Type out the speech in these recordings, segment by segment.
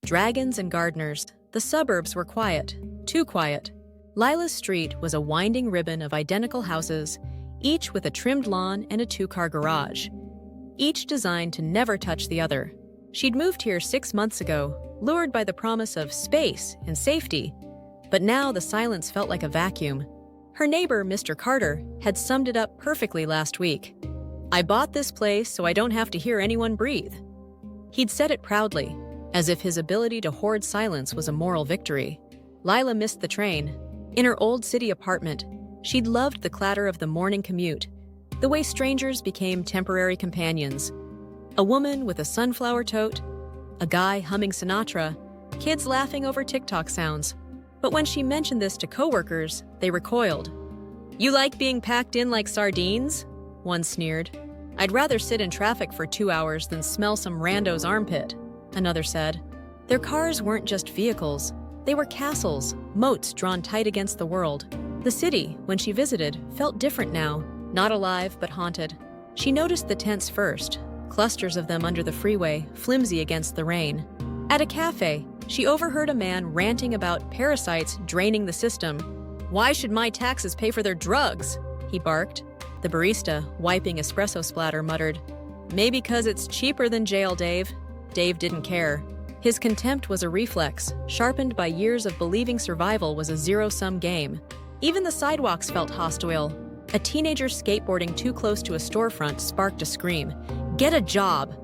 Dragons and gardeners. The suburbs were quiet. Too quiet. Lila's street was a winding ribbon of identical houses, each with a trimmed lawn and a two-car garage, each designed to never touch the other. She'd moved here 6 months ago, lured by the promise of space and safety, but now the silence felt like a vacuum. Her neighbor, Mr. Carter, had summed it up perfectly last week. "I bought this place so I don't have to hear anyone breathe." He'd said it proudly, as if his ability to hoard silence was a moral victory. Lila missed the train. In her old city apartment, she'd loved the clatter of the morning commute, the way strangers became temporary companions. A woman with a sunflower tote, a guy humming Sinatra, kids laughing over TikTok sounds. But when she mentioned this to coworkers, they recoiled. "You like being packed in like sardines?" one sneered. "I'd rather sit in traffic for 2 hours than smell some rando's armpit," another said. Their cars weren't just vehicles. They were castles, moats drawn tight against the world. The city, when she visited, felt different now, not alive but haunted. She noticed the tents first, clusters of them under the freeway, flimsy against the rain. At a cafe, she overheard a man ranting about parasites draining the system. "Why should my taxes pay for their drugs?" he barked. The barista, wiping espresso splatter, muttered, "Maybe 'cause it's cheaper than jail, Dave." Dave didn't care. His contempt was a reflex, sharpened by years of believing survival was a zero-sum game. Even the sidewalks felt hostile. A teenager skateboarding too close to a storefront sparked a scream. "Get a job!"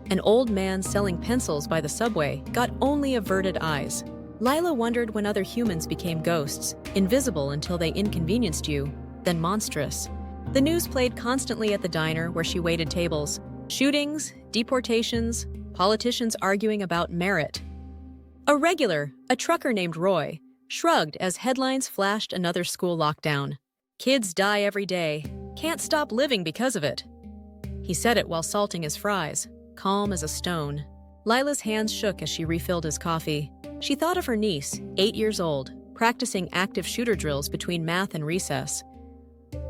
An old man selling pencils by the subway got only averted eyes. Lila wondered when other humans became ghosts, invisible until they inconvenienced you, then monstrous. The news played constantly at the diner where she waited tables. Shootings, deportations, politicians arguing about merit. A regular, a trucker named Roy, shrugged as headlines flashed another school lockdown. "Kids die every day. Can't stop living because of it." He said it while salting his fries, calm as a stone. Lila's hands shook as she refilled his coffee. She thought of her niece, 8 years old, practicing active shooter drills between math and recess.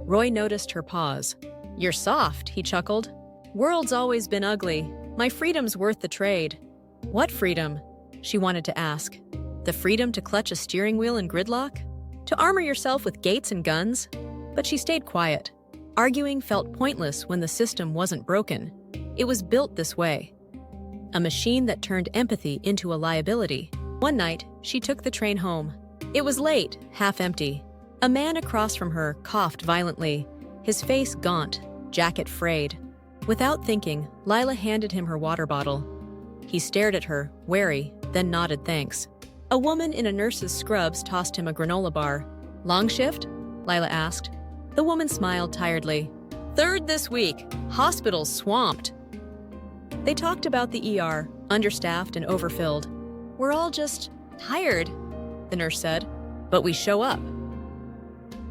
Roy noticed her pause. "You're soft," he chuckled. "World's always been ugly. My freedom's worth the trade." "What freedom?" she wanted to ask. The freedom to clutch a steering wheel in gridlock? To armor yourself with gates and guns? But she stayed quiet. Arguing felt pointless when the system wasn't broken. It was built this way. A machine that turned empathy into a liability. One night, she took the train home. It was late, half empty. A man across from her coughed violently, his face gaunt, jacket frayed. Without thinking, Lila handed him her water bottle. He stared at her, wary, then nodded thanks. A woman in a nurse's scrubs tossed him a granola bar. "Long shift?" Lila asked. The woman smiled tiredly. "Third this week. Hospital's swamped." They talked about the ER, understaffed and overfilled. "We're all just tired," the nurse said. "But we show up."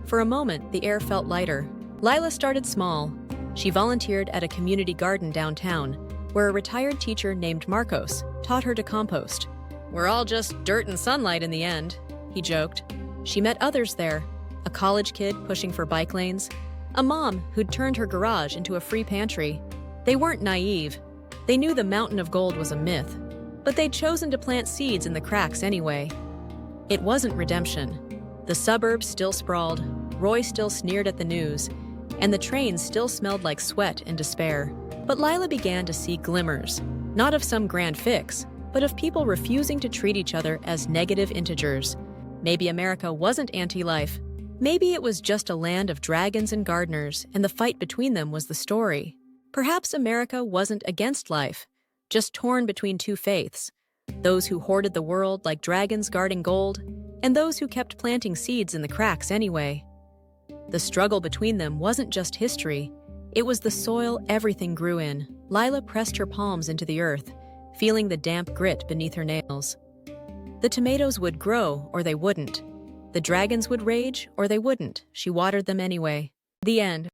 For a moment, the air felt lighter. Lila started small. She volunteered at a community garden downtown, where a retired teacher named Marcos taught her to compost. "We're all just dirt and sunlight in the end," he joked. She met others there, a college kid pushing for bike lanes, a mom who'd turned her garage into a free pantry. They weren't naive. They knew the mountain of gold was a myth, but they'd chosen to plant seeds in the cracks anyway. It wasn't redemption. The suburbs still sprawled, Roy still sneered at the news, and the trains still smelled like sweat and despair. But Lila began to see glimmers, not of some grand fix, but of people refusing to treat each other as negative integers. Maybe America wasn't anti-life. Maybe it was just a land of dragons and gardeners, and the fight between them was the story. Perhaps America wasn't against life, just torn between two faiths, those who hoarded the world like dragons guarding gold, and those who kept planting seeds in the cracks anyway. The struggle between them wasn't just history, it was the soil everything grew in. Lila pressed her palms into the earth, feeling the damp grit beneath her nails. The tomatoes would grow or they wouldn't. The dragons would rage or they wouldn't. She watered them anyway. The end.